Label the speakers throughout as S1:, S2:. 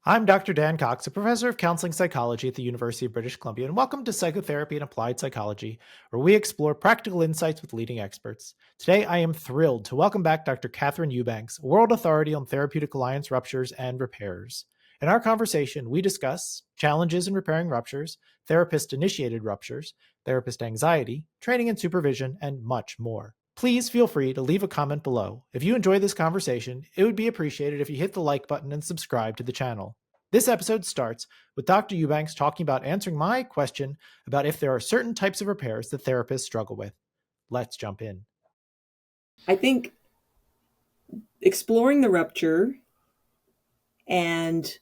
S1: I'm Dr. Dan Cox, a professor of counseling psychology at the University of British Columbia, and welcome to Psychotherapy and Applied Psychology, where we explore practical insights with leading experts. Today, I am thrilled to welcome back Dr. Catherine Eubanks, a world authority on therapeutic alliance ruptures and repairs. In our conversation, we discuss challenges in repairing ruptures, therapist-initiated ruptures, therapist anxiety, training and supervision, and much more. Please feel free to leave a comment below. If you enjoy this conversation, it would be appreciated if you hit the like button and subscribe to the channel. This episode starts with Dr. Eubanks talking about answering my question about if there are certain types of repairs that therapists struggle with. Let's jump in.
S2: I think exploring the rupture and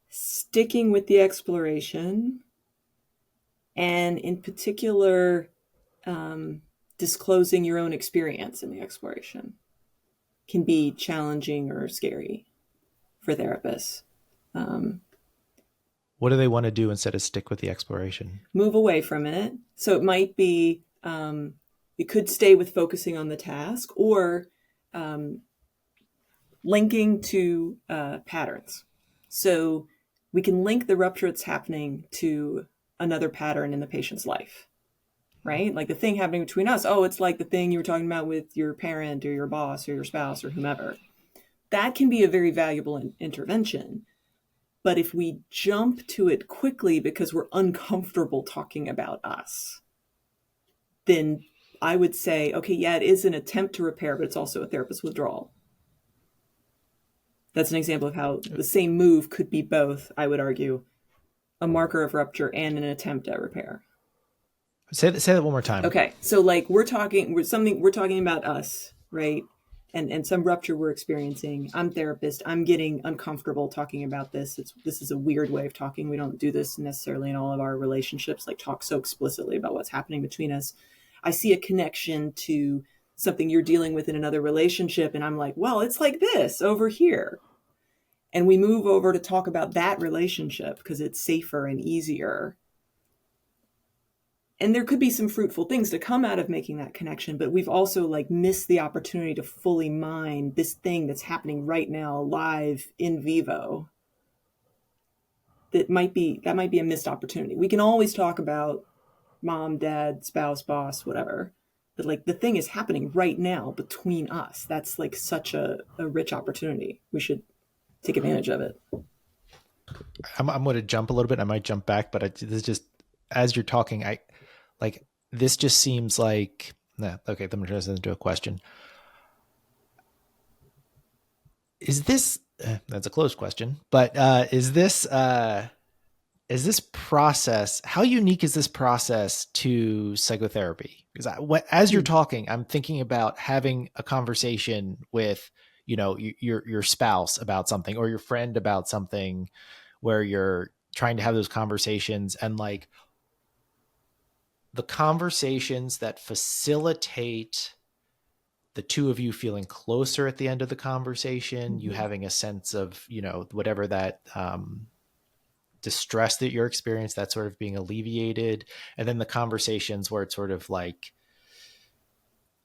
S2: sticking with the exploration, and in particular, disclosing your own experience in the exploration can be challenging or scary for therapists.
S1: What do they want to do instead of stick with the exploration?
S2: Move away from it. So it might be, you could stay with focusing on the task or linking to patterns. So we can link the rupture that's happening to another pattern in the patient's life, right? Like the thing happening between us. Oh, it's like the thing you were talking about with your parent or your boss or your spouse or whomever. That can be a very valuable intervention. But if we jump to it quickly because we're uncomfortable talking about us, then I would say, okay, yeah, it is an attempt to repair, but it's also a therapist withdrawal. That's an example of how the same move could be both, I would argue, a marker of rupture and an attempt at repair.
S1: Say that one more time.
S2: Okay, so like we're talking about us, right? And some rupture we're experiencing. I'm therapist. I'm getting uncomfortable talking about this. This is a weird way of talking. We don't do this necessarily in all of our relationships, like talk so explicitly about what's happening between us. I see a connection to something you're dealing with in another relationship, and I'm like, well, it's like this over here. And we move over to talk about that relationship because it's safer and easier. And there could be some fruitful things to come out of making that connection, but we've also like missed the opportunity to fully mine this thing that's happening right now, live in vivo. That might be a missed opportunity. We can always talk about mom, dad, spouse, boss, whatever, but like the thing is happening right now between us. That's like such a rich opportunity. We should take advantage of it.
S1: I'm going to jump a little bit. I might jump back, but this is just as you're talking, this just seems like, okay, let me turn this into a question. Is this, that's a closed question, but is this process, how unique is this process to psychotherapy? Because as you're talking, I'm thinking about having a conversation with, your spouse about something or your friend about something where you're trying to have those conversations, and like the conversations that facilitate the two of you feeling closer at the end of the conversation, you having a sense of, whatever that distress that you're experiencing, that sort of being alleviated. And then the conversations where it's sort of like,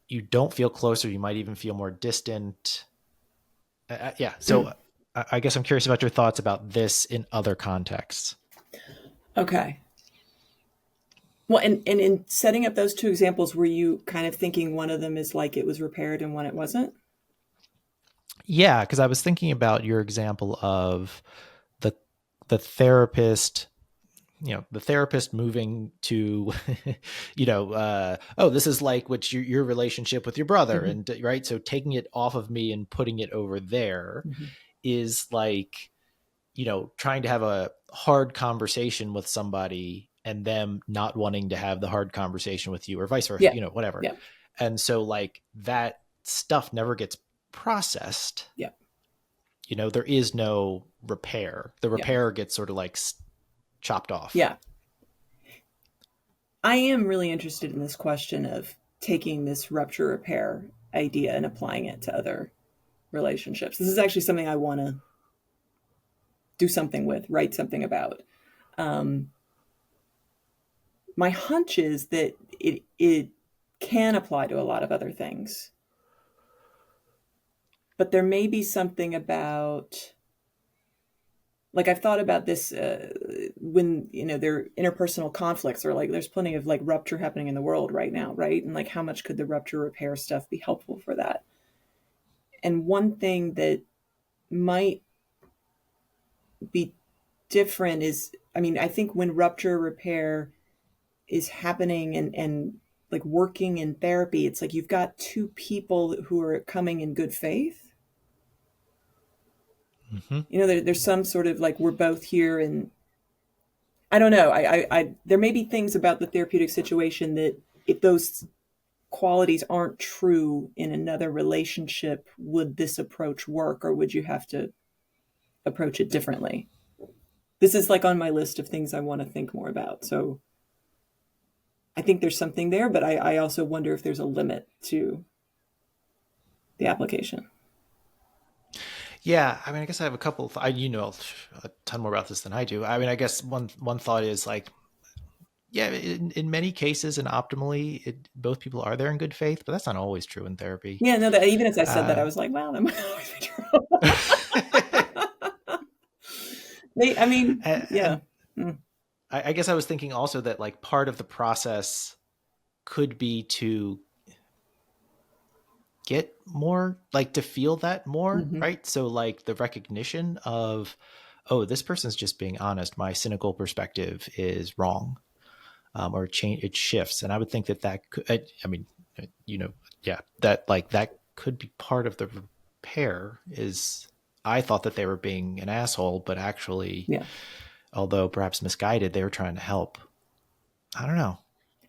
S1: you don't feel closer, you might even feel more distant. Yeah. So I guess I'm curious about your thoughts about this in other contexts.
S2: Okay. Well, and in setting up those two examples, were you kind of thinking one of them is like it was repaired and one it wasn't?
S1: Yeah, because I was thinking about your example of the therapist, the therapist moving to, oh, this is like your relationship with your brother, and right. So taking it off of me and putting it over there is like, trying to have a hard conversation with somebody and them not wanting to have the hard conversation with you, or vice versa, whatever.
S2: Yeah.
S1: And so like that stuff never gets processed.
S2: Yeah.
S1: There is no repair. The repair gets sort of like chopped off.
S2: Yeah. I am really interested in this question of taking this rupture repair idea and applying it to other relationships. This is actually something I want to do something with, write something about. My hunch is that it can apply to a lot of other things. But there may be something about like I've thought about this when, there are interpersonal conflicts, or like there's plenty of like rupture happening in the world right now, right? And like how much could the rupture repair stuff be helpful for that? And one thing that might be different is, I mean, I think when rupture repair is happening and like working in therapy, it's like you've got two people who are coming in good faith.
S1: Mm-hmm.
S2: There's some sort of like, we're both here, and I don't know. There may be things about the therapeutic situation that if those qualities aren't true in another relationship, would this approach work, or would you have to approach it differently? This is like on my list of things I want to think more about. So I think there's something there, but I also wonder if there's a limit to the application.
S1: Yeah, I mean, I guess I have a couple. You know a ton more about this than I do. I mean, I guess one thought is like, yeah, in many cases and optimally, both people are there in good faith, but that's not always true in therapy.
S2: Yeah, no, that even as I said that, I was like, well, that might always be true. I mean, yeah.
S1: And I guess I was thinking also that like part of the process could be to get more, like to feel that more,
S2: Mm-hmm.
S1: right? So like the recognition of, oh, this person's just being honest. My cynical perspective is wrong, or it shifts. And I would think that could, I mean, yeah, that like that could be part of the repair. Is I thought that they were being an asshole, but actually,
S2: Yeah.
S1: although perhaps misguided, they were trying to help. I don't know.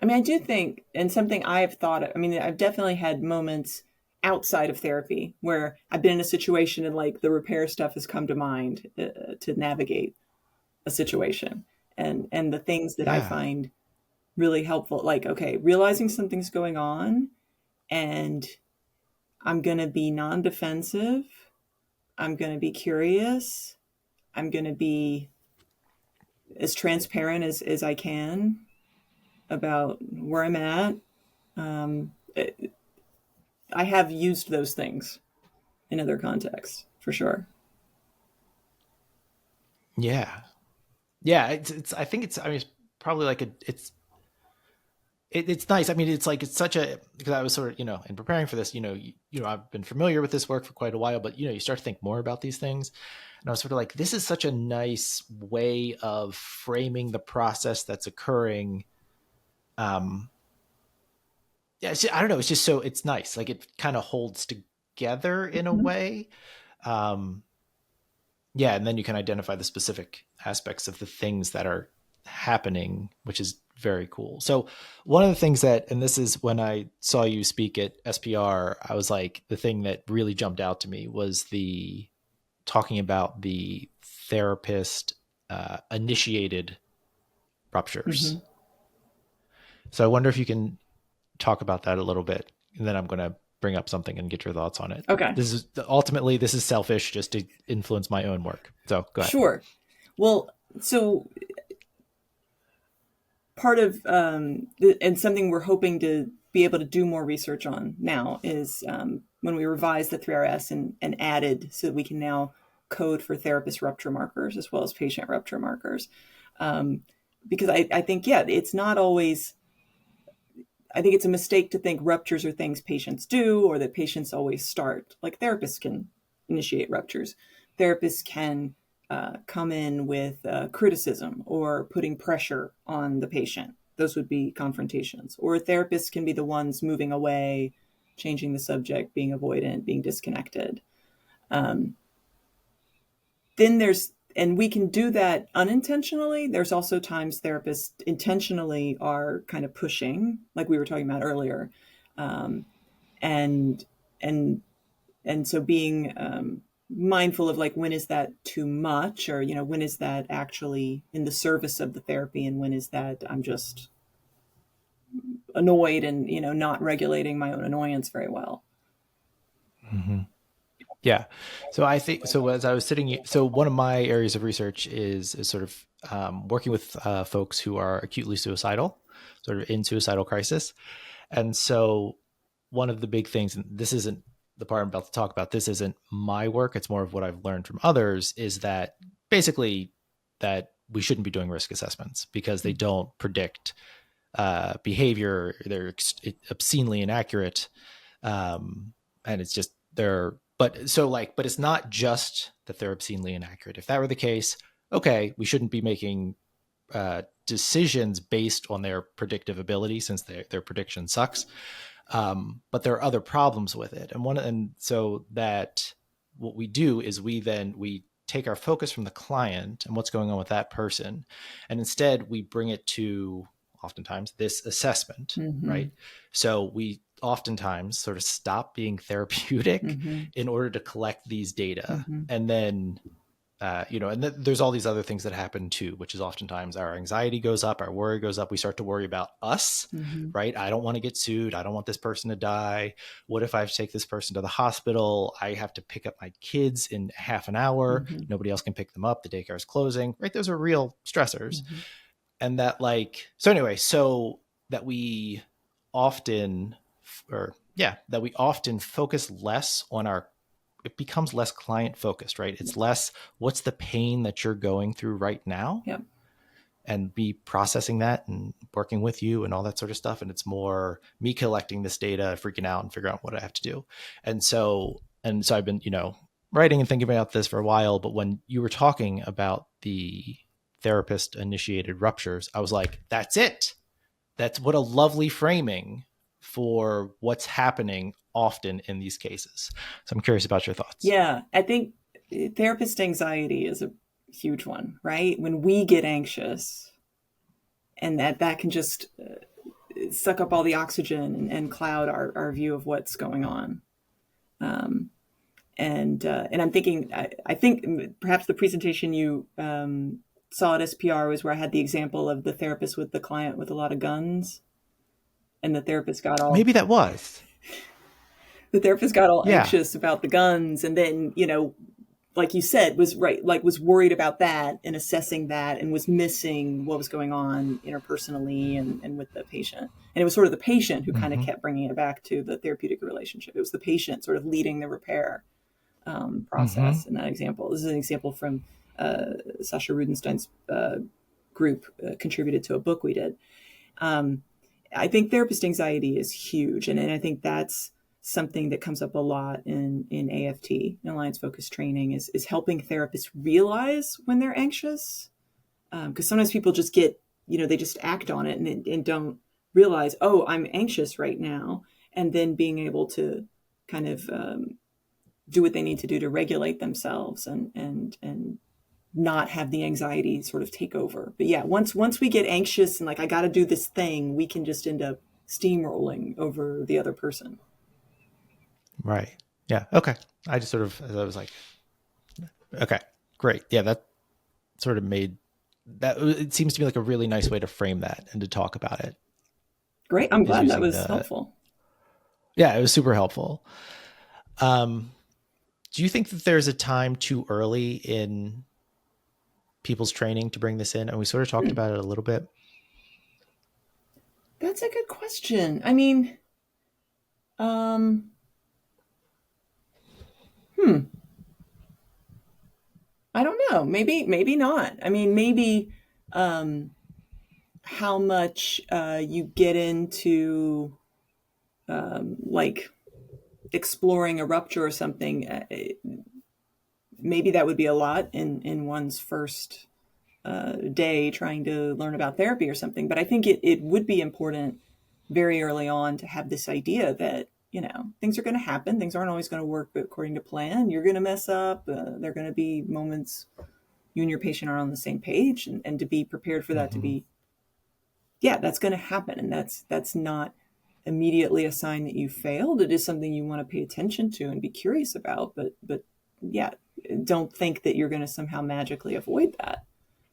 S2: I mean, I do think, and something I've thought of, I mean, I've definitely had moments outside of therapy where I've been in a situation and like the repair stuff has come to mind to navigate a situation. And the things that I
S1: Yeah.
S2: find really helpful, like, okay, realizing something's going on, and I'm going to be non-defensive. I'm going to be curious. I'm going to be as transparent as I can about where I'm at. Um, I have used those things in other contexts for sure.
S1: Yeah. Yeah. I think I mean, it's probably like it's nice. I mean, it's like, it's such a, because I was sort of, in preparing for this, I've been familiar with this work for quite a while, but, you start to think more about these things. And I was sort of like, this is such a nice way of framing the process that's occurring. Yeah, I don't know. It's just it's nice. Like it kind of holds together in a
S2: Mhm.
S1: way. Um, yeah. And then you can identify the specific aspects of the things that are happening, which is very cool. So one of the things that, and this is when I saw you speak at SPR, I was like, the thing that really jumped out to me was the talking about the therapist initiated ruptures.
S2: Mhm.
S1: So I wonder if you can talk about that a little bit, and then I'm going to bring up something and get your thoughts on it.
S2: Okay.
S1: This is selfish, just to influence my own work. So go ahead.
S2: Sure. Well, so part of and something we're hoping to be able to do more research on now is when we revised the 3RS and added so that we can now code for therapist rupture markers as well as patient rupture markers. Because I think, yeah, it's not always, I think it's a mistake to think ruptures are things patients do, or that patients always start. Like therapists can initiate ruptures. Therapists can come in with criticism or putting pressure on the patient. Those would be confrontations. Or therapists can be the ones moving away, changing the subject, being avoidant, being disconnected. Um, then and we can do that unintentionally. There's also times therapists intentionally are kind of pushing, like we were talking about earlier. Um, and, and, and so being mindful of like, when is that too much, or, when is that actually in the service of the therapy, and when is that I'm just annoyed and, not regulating my own annoyance very well.
S1: Mm-hmm. Yeah. So I think, so as I was sitting, so one of my areas of research is sort of working with folks who are acutely suicidal, sort of in suicidal crisis. And so one of the big things, and this isn't the part I'm about to talk about, this isn't my work, it's more of what I've learned from others, is that basically that we shouldn't be doing risk assessments because they don't predict behavior. They're obscenely inaccurate. And it's just but it's not just that they're obscenely inaccurate. If that were the case, okay, we shouldn't be making decisions based on their predictive ability since their prediction sucks. But there are other problems with it. And so that what we do is we take our focus from the client and what's going on with that person. And instead we bring it to oftentimes this assessment, right? So we oftentimes sort of stop being therapeutic in order to collect these data. And then, there's all these other things that happen too, which is oftentimes our anxiety goes up, our worry goes up. We start to worry about us, right? I don't want to get sued. I don't want this person to die. What if I have to take this person to the hospital? I have to pick up my kids in half an hour. Nobody else can pick them up. The daycare is closing, right? Those are real stressors. And that so that we often focus less on it becomes less client focused, right? It's less, what's the pain that you're going through right now?
S2: Yep.
S1: And be processing that and working with you and all that sort of stuff. And it's more me collecting this data, freaking out and figuring out what I have to do. And so I've been, writing and thinking about this for a while, but when you were talking about the therapist initiated ruptures, I was like, that's it. That's what a lovely framing for what's happening often in these cases. So I'm curious about your thoughts.
S2: Yeah, I think therapist anxiety is a huge one, right? When we get anxious and that can just suck up all the oxygen and cloud our view of what's going on. And I'm thinking, I think perhaps the presentation you saw at SPR was where I had the example of the therapist with the client with a lot of guns. And the therapist got all...
S1: Maybe that was.
S2: The therapist got all anxious about the guns. And then, like you said, was worried about that and assessing that and was missing what was going on interpersonally and with the patient. And it was sort of the patient who kind of kept bringing it back to the therapeutic relationship. It was the patient sort of leading the repair process in that example. This is an example from Sasha Rudenstein's group contributed to a book we did. I think therapist anxiety is huge. And I think that's something that comes up a lot in AFT, in Alliance Focused Training, is helping therapists realize when they're anxious. Because sometimes people just get, they just act on it and don't realize, oh, I'm anxious right now. And then being able to kind of do what they need to do to regulate themselves and not have the anxiety sort of take over. But yeah, once we get anxious and like, I got to do this thing, we can just end up steamrolling over the other person.
S1: Right. Yeah. Okay. I was like, okay, great. Yeah. That sort of made that, it seems to me like a really nice way to frame that and to talk about it.
S2: Great. I'm glad that was helpful.
S1: Yeah, it was super helpful. Do you think that there's a time too early in people's training to bring this in? And we sort of talked about it a little bit.
S2: That's a good question. I mean, I don't know. Maybe not. I mean, maybe how much you get into like exploring a rupture or something. Maybe that would be a lot in one's first day trying to learn about therapy or something. But I think it would be important very early on to have this idea that, things are going to happen. Things aren't always going to work according to plan. You're going to mess up. There are going to be moments you and your patient are on the same page, and to be prepared for that to be, that's going to happen. And that's not immediately a sign that you failed. It is something you want to pay attention to and be curious about. But don't think that you're going to somehow magically avoid that.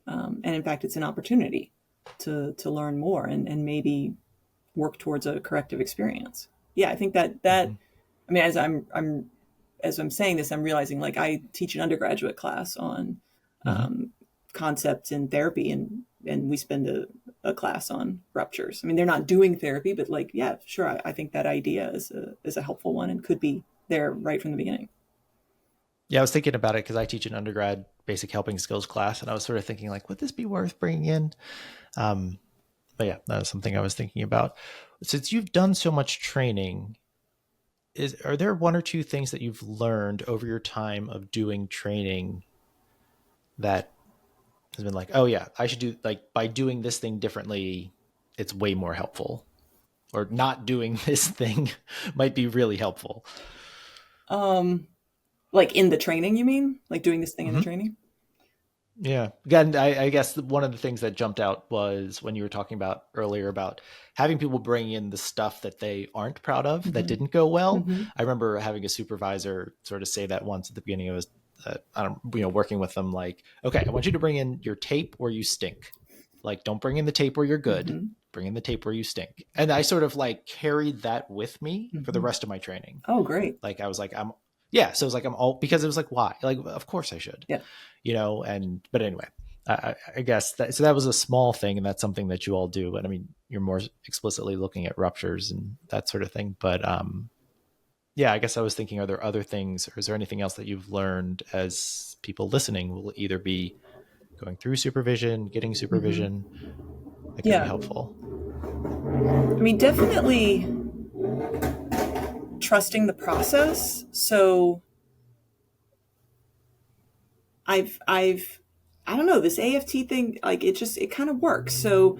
S2: And in fact, it's an opportunity to learn more and maybe work towards a corrective experience. Yeah, I think that I mean, as I'm saying this, I'm realizing like I teach an undergraduate class on concepts in therapy, and we spend a class on ruptures. I mean, they're not doing therapy, but like, yeah, sure. I think that idea is a helpful one and could be there right from the beginning.
S1: Yeah, I was thinking about it because I teach an undergrad basic helping skills class, and I was sort of thinking like, would this be worth bringing in? Um, but yeah, that was something I was thinking about. Since you've done so much training, are there one or two things that you've learned over your time of doing training that has been like, oh yeah, I should do like by doing this thing differently, it's way more helpful, or not doing this thing might be really helpful.
S2: Um, like in the training, you mean? Like doing this thing in the
S1: Mm-hmm.
S2: training?
S1: Yeah. Again, I guess one of the things that jumped out was when you were talking about earlier about having people bring in the stuff that they aren't proud of that
S2: Mm-hmm.
S1: didn't go well.
S2: Mm-hmm.
S1: I remember having a supervisor sort of say that once at the beginning of his, I don't, working with them, like, okay, I want you to bring in your tape where you stink. Like, don't bring in the tape where you're good.
S2: Mm-hmm.
S1: Bring in the tape where you stink. And I sort of like carried that with me for the
S2: Mm-hmm.
S1: rest of my training.
S2: Oh, great.
S1: Like, I was like, yeah. So it was like, I'm all, because it was like, why? Like, of course I should,
S2: Yeah.
S1: but anyway, I guess that, so that was a small thing, and that's something that you all do. And I mean, you're more explicitly looking at ruptures and that sort of thing. But yeah, I guess I was thinking, are there other things, or is there anything else that you've learned as people listening will either be going through supervision, getting
S2: Mm-hmm.
S1: supervision, that could be
S2: Yeah.
S1: helpful?
S2: I mean, definitely trusting the process. So I don't know, this AFT thing, like it kind of works. So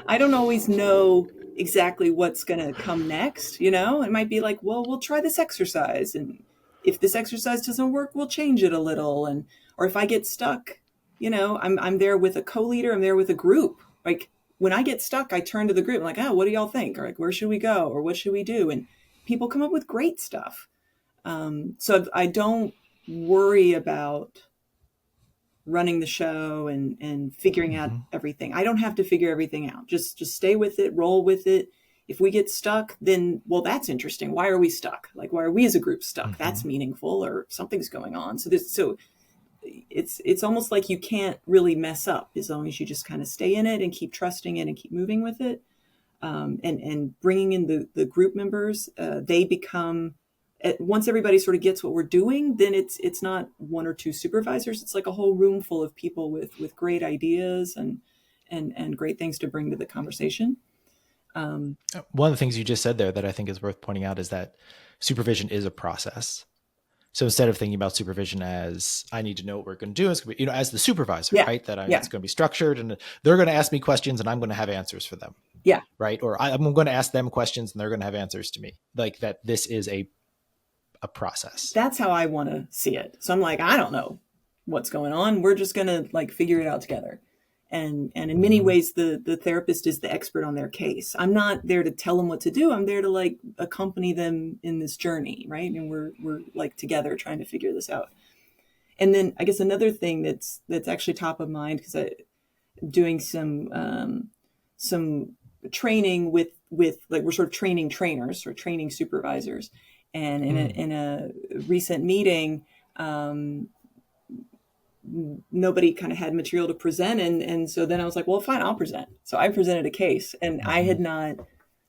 S2: I don't always know exactly what's going to come next. It might be like, well, we'll try this exercise. And if this exercise doesn't work, we'll change it a little. Or if I get stuck, I'm there with a co-leader, I'm there with a group. Like when I get stuck, I turn to the group. I'm like, oh, what do y'all think? Or like, where should we go? Or what should we do? And people come up with great stuff. So I don't worry about running the show and figuring out
S1: Mm-hmm.
S2: everything. I don't have to figure everything out. Just stay with it, roll with it. If we get stuck, then well, that's interesting. Why are we stuck? Like why are we as a group stuck?
S1: Mm-hmm.
S2: That's meaningful, or something's going on. So it's almost like you can't really mess up as long as you just kind of stay in it and keep trusting it and keep moving with it. And bringing in the group members, they become once everybody sort of gets what we're doing, then it's not one or two supervisors. It's like a whole room full of people with great ideas and great things to bring to the conversation.
S1: One of the things you just said there that I think is worth pointing out is that supervision is a process. So instead of thinking about supervision as I need to know what we're going to do, it's going to be, as the supervisor,
S2: Yeah,
S1: right?
S2: yeah,
S1: It's going to be structured, and they're going to ask me questions and I'm going to have answers for them,
S2: yeah.
S1: right? Or I'm going to ask them questions and they're going to have answers to me. Like that, this is a process.
S2: That's how I want to see it. So I'm like, I don't know what's going on. We're just gonna like figure it out together. And in many
S1: Mm-hmm.
S2: ways, the therapist is the expert on their case. I'm not there to tell them what to do. I'm there to like accompany them in this journey, right? And we're like together trying to figure this out. And then I guess another thing that's actually top of mind because I'm doing some training with like we're sort of training trainers or training supervisors, and in a recent meeting, nobody kind of had material to present, and so then I was like, well, fine, I'll present. So I presented a case, and I
S1: Mm-hmm.
S2: had not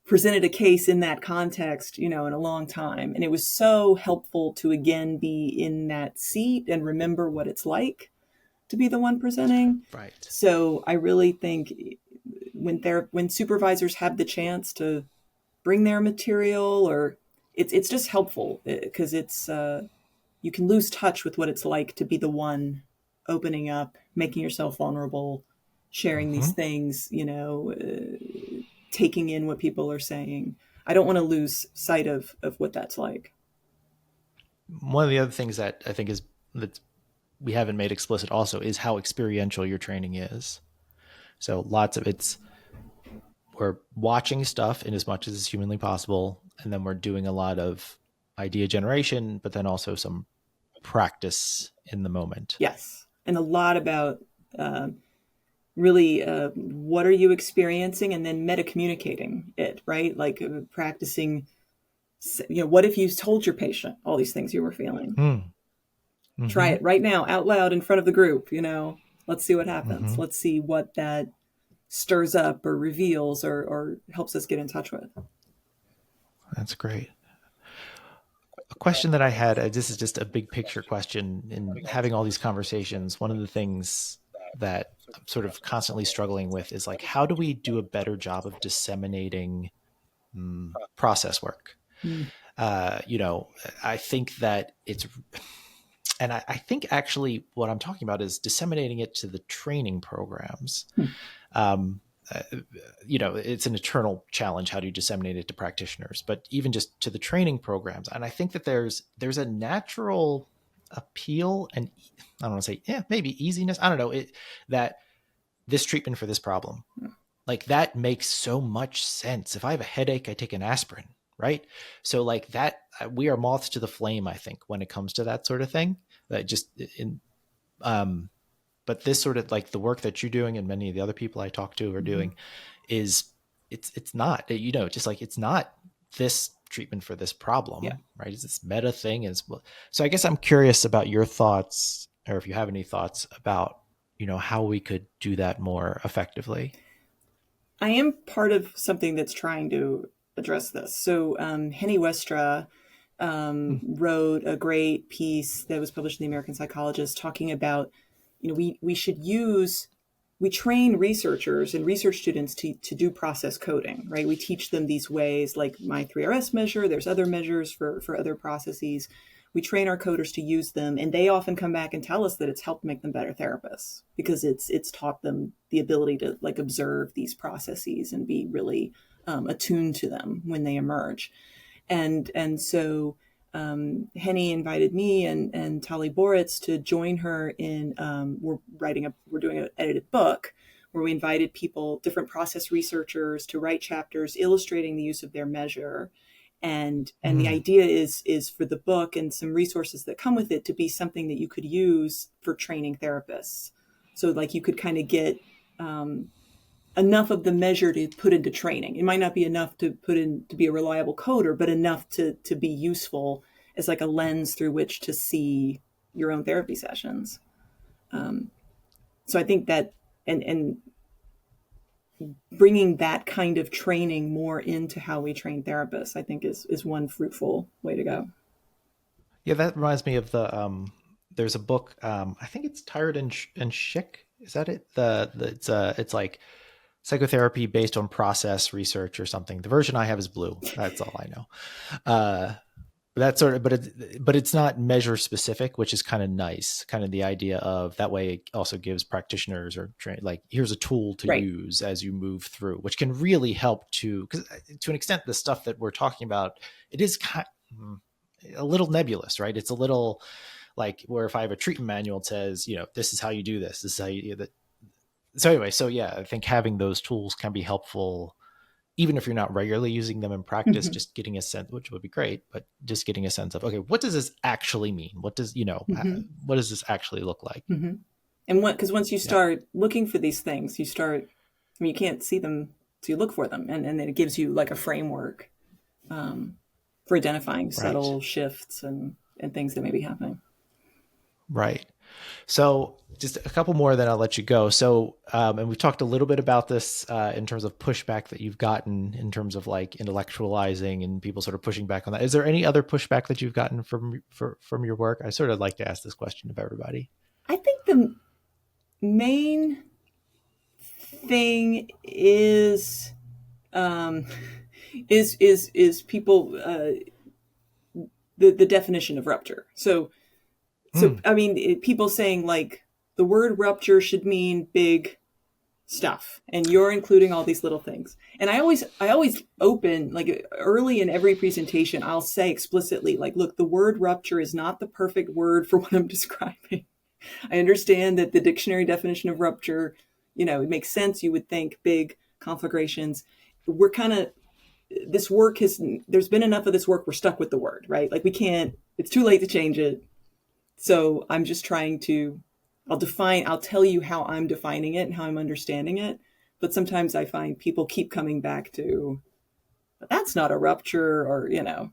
S2: presented a case in that context, in a long time, and it was so helpful to again be in that seat and remember what it's like to be the one presenting.
S1: Right.
S2: So I really think when supervisors have the chance to bring their material, or it's just helpful because it's you can lose touch with what it's like to be the one opening up, making yourself vulnerable, sharing
S1: Mm-hmm.
S2: these things, taking in what people are saying. I don't want to lose sight of what that's like.
S1: One of the other things that I think is that we haven't made explicit also is how experiential your training is. So lots of it's we're watching stuff in as much as is humanly possible, and then we're doing a lot of idea generation, but then also some practice in the moment.
S2: Yes, and a lot about really what are you experiencing, and then meta communicating it, right? Like practicing. What if you told your patient all these things you were feeling? Try
S1: Mm-hmm.
S2: it right now out loud in front of the group. Let's see what happens.
S1: Mm-hmm.
S2: Let's see what that stirs up or reveals or helps us get in touch with.
S1: That's great. a question that I had, this is just a big picture question in having all these conversations. One of the things that I'm sort of constantly struggling with is like, how do we do a better job of disseminating process work?
S2: Mm.
S1: You know, I think that it's, and I think actually what I'm talking about is disseminating it to the training programs.
S2: Hmm.
S1: Um, uh, you know, it's an eternal challenge. How do you disseminate it to practitioners? But even just to the training programs, and I think that there's a natural appeal, and I don't want to say maybe easiness. I don't know that this treatment for this problem, like that makes so much sense. If I have a headache, I take an aspirin, right? So like that, we are moths to the flame. I think when it comes to that sort of thing, that just in um, but this sort of like the work that you're doing and many of the other people I talk to are
S2: Mm-hmm.
S1: doing is it's not, you know, just like it's not this treatment for this
S2: Yeah.
S1: problem, right? It's this meta thing as well. So I guess I'm curious about your thoughts, or if you have any thoughts about, you know, how we could do that more effectively.
S2: I am part of something that's trying to address this. So Henny Westra wrote a great piece that was published in the American Psychologist talking about, you know, we should use, we train researchers and research students to do process coding, right? We teach them these ways, like my 3RS measure, there's other measures for other processes. We train our coders to use them, and they often come back and tell us that it's helped make them better therapists because it's taught them the ability to like observe these processes and be really attuned to them when they emerge. And so Henny invited me and Tali Boritz to join her in we're doing an edited book where we invited people, different process researchers, to write chapters illustrating the use of their measure. And the
S1: Mm.
S2: idea is for the book and some resources that come with it to be something that you could use for training therapists. So like you could kind of get enough of the measure to put into training. It might not be enough to put in to be a reliable coder, but enough to be useful as like a lens through which to see your own therapy sessions. So I think that and bringing that kind of training more into how we train therapists, I think is one fruitful way to go.
S1: Yeah, that reminds me of there's a book, I think it's Tired and Chic. Is that it? The it's like psychotherapy based on process research or something. The version I have is blue. That's all I know. Uh, that sort of, but it's not measure specific, which is kind of nice. Kind of the idea of that way it also gives practitioners or like here's a tool to
S2: Right.
S1: use as you move through, which can really help to, because to an extent the stuff that we're talking about, it is kind a little nebulous, right? It's a little like where if I have a treatment manual, it says, you know, this is how you do this. This is how you do that. So anyway, so yeah, I think having those tools can be helpful, even if you're not regularly using them in practice,
S2: Mm-hmm.
S1: just getting a sense, which would be great, but just getting a sense of, okay, what does this actually mean? What does, you know,
S2: Mm-hmm.
S1: what does this actually look like?
S2: Mm-hmm. And what, because once you
S1: Yeah.
S2: start looking for these things, you start, I mean, you can't see them, so you look for them. And then it gives you like a framework for identifying
S1: Right.
S2: subtle shifts and things that may be happening.
S1: Right. So just a couple more, then I'll let you go. So, and we've talked a little bit about this in terms of pushback that you've gotten in terms of like intellectualizing and people sort of pushing back on that. Is there any other pushback that you've gotten from your work? I sort of like to ask this question of everybody.
S2: I think the main thing um, is people the definition of rupture. So
S1: Mm,
S2: I mean, people saying like the word rupture should mean big stuff, and you're including all these little things. And I always open like early in every presentation, I'll say explicitly like, look, the word rupture is not the perfect word for what I'm describing. I understand that the dictionary definition of rupture, you know, it makes sense. You would think big conflagrations. We're kind of, this work has, there's been enough of this work. We're stuck with the word, right? Like we can't, it's too late to change it. So I'm just trying to, I'll tell you how I'm defining it and how I'm understanding it. But sometimes I find people keep coming back to, but that's not a rupture, or, you know,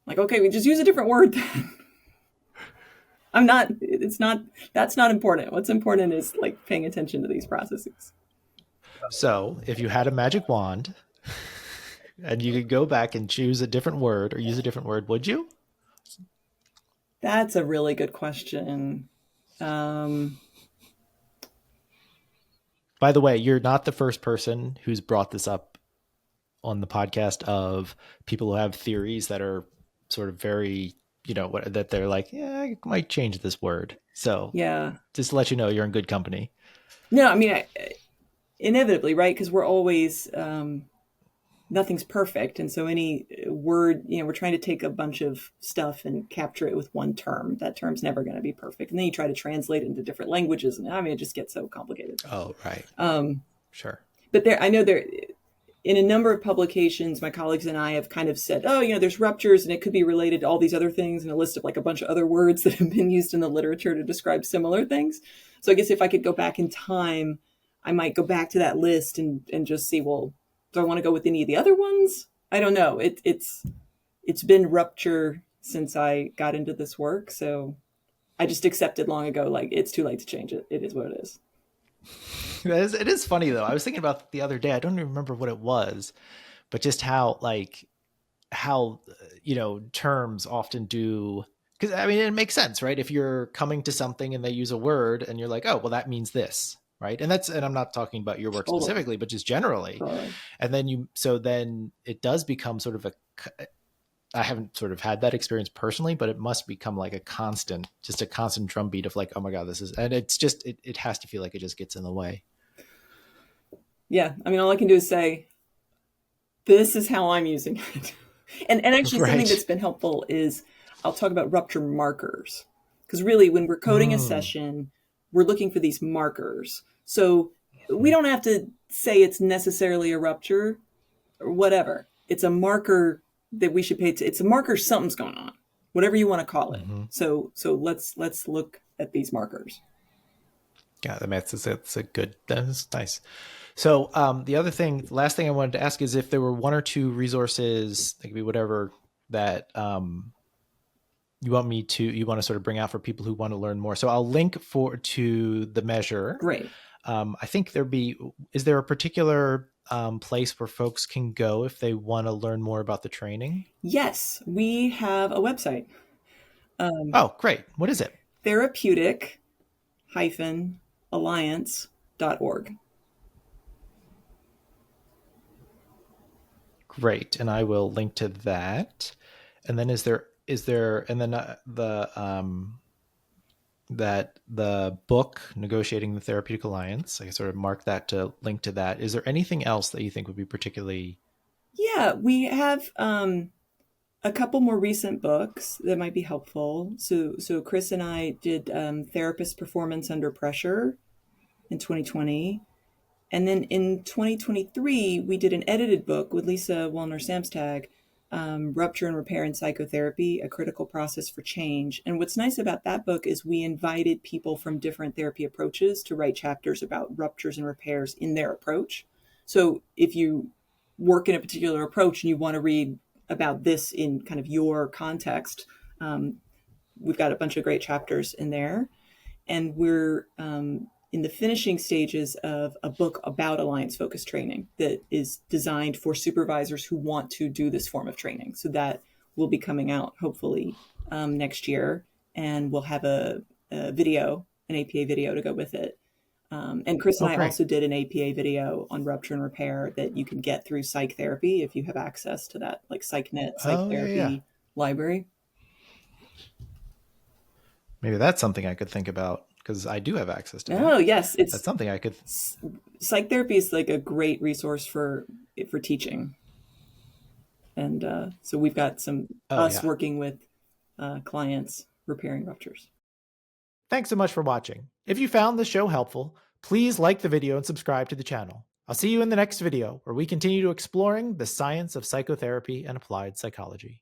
S2: like, okay, we just use a different word then. It's not, that's not important. What's important is like paying attention to these processes.
S1: so if you had a magic wand and you could go back and choose a different word or use a different word, would you?
S2: That's a really good question. Um,
S1: By the way, you're not the first person who's brought this up on the podcast of people who have theories that are sort of very, that they're like, yeah, I might change this word. So
S2: yeah.
S1: just to let you know, you're in good company.
S2: No, I mean, inevitably, right? Because we're always, nothing's perfect. And so any word, we're trying to take a bunch of stuff and capture it with one term. That term's never going to be perfect. And then you try to translate it into different languages. And I mean, it just gets so complicated.
S1: Oh, right. Sure.
S2: But I know in a number of publications, my colleagues and I have kind of said, oh, there's ruptures and it could be related to all these other things, and a list of like a bunch of other words that have been used in the literature to describe similar things. So I guess if I could go back in time, I might go back to that list and just see, well, do I want to go with any of the other ones? I don't know. It's been rupture since I got into this work. So I just accepted long ago, like, it's too late to change it. It is what it is.
S1: It is funny though. I was thinking about the other day. I don't even remember what it was, but just how terms often do. Because I mean, it makes sense, right? If you're coming to something and they use a word and you're like, oh, well, that means this, right? And I'm not talking about your work specifically, but just generally.
S2: Totally.
S1: And then it does become sort of I haven't sort of had that experience personally, but it must become like a constant drumbeat of like, oh my God, and it's just, it has to feel like it just gets in the way.
S2: Yeah. I mean, all I can do is say, this is how I'm using it. and actually something that's been helpful is I'll talk about rupture markers. Because really, when we're coding a session, we're looking for these markers. So we don't have to say it's necessarily a rupture or whatever. It's a marker that we should pay attention. It's a marker something's going on, whatever you want to call it. Mm-hmm. So let's look at these markers.
S1: Yeah, I mean, that's nice. So the last thing I wanted to ask is if there were one or two resources, it could be whatever, that you want to sort of bring out for people who want to learn more. So I'll link to the measure.
S2: Great.
S1: I think is there a particular place where folks can go if they want to learn more about the training?
S2: Yes, we have a website.
S1: Oh, great. What is it?
S2: Therapeutic-alliance.org.
S1: Great. And I will link to that. And then the book, Negotiating the Therapeutic Alliance, I can sort of mark that to link to that. Is there anything else that you think would be particularly?
S2: Yeah, we have a couple more recent books that might be helpful. So Chris and I did Therapist Performance Under Pressure in 2020. And then in 2023, we did an edited book with Lisa Wallner-Samstag, Rupture and Repair in Psychotherapy, A Critical Process for Change. And what's nice about that book is we invited people from different therapy approaches to write chapters about ruptures and repairs in their approach. So if you work in a particular approach and you want to read about this in kind of your context, we've got a bunch of great chapters in there. And we're in the finishing stages of a book about alliance-focused training that is designed for supervisors who want to do this form of training. So that will be coming out hopefully next year, and we'll have an APA video to go with it. And Chris and I also did an APA video on rupture and repair that you can get through Psychotherapy if you have access to that, like PsychNet, Psychotherapy library.
S1: Maybe that's something I could think about, because I do have access to that.
S2: Oh, yes.
S1: That's something I could.
S2: Psychotherapy is like a great resource for teaching. And so we've got working with clients repairing ruptures.
S1: Thanks so much for watching. If you found this show helpful, please like the video and subscribe to the channel. I'll see you in the next video, where we continue exploring the science of psychotherapy and applied psychology.